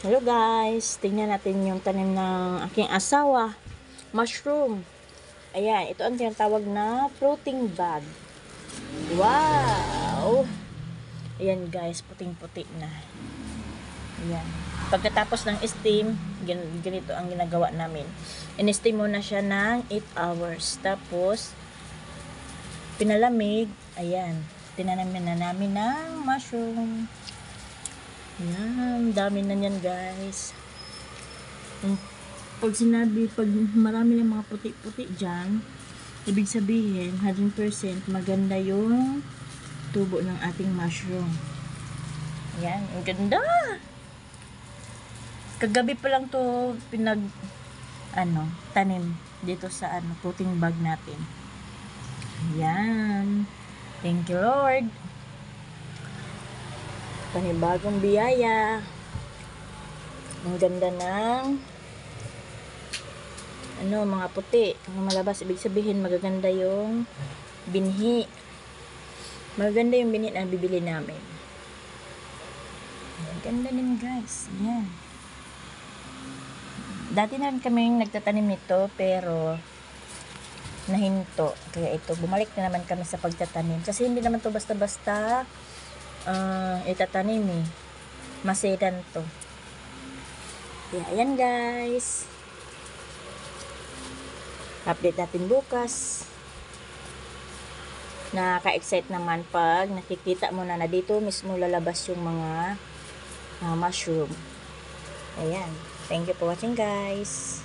Hello guys, tingnan natin yung tanim ng aking asawa, mushroom. Ayan, ito ang tinatawag na fruiting bag. Wow! Ayan guys, puting-puti na. Ayan. Pagkatapos ng steam, ganito ang ginagawa namin. In-steam muna siya ng 8 hours. Tapos, pinalamig. Ayan, tinanamin na namin ng mushroom. Ayan, dami na yan guys. Pag marami ng mga puti-puti dyan, ibig sabihin 100% maganda yung tubo ng ating mushroom. Ayan, ang ganda. Kagabi pa lang to tanim dito sa fruiting bag natin. Ayan. Thank you Lord. Panibagong biyaya. Ang ganda ng mga puti. Ang malabas, ibig sabihin magaganda yung binhi. Magaganda yung binhi na bibili namin. Ang ganda din guys. Yan. Dati na rin kami nagtatanim nito pero nahinto. Kaya ito, bumalik na naman kami sa pagtatanim. Kasi hindi naman to basta-basta itatanim eh. Masedan to. Kaya ayan guys. Update natin bukas. Nakaka-excite naman pag nakikita mo na dito mismo lalabas yung mga mushroom. Ayan. Thank you for watching guys.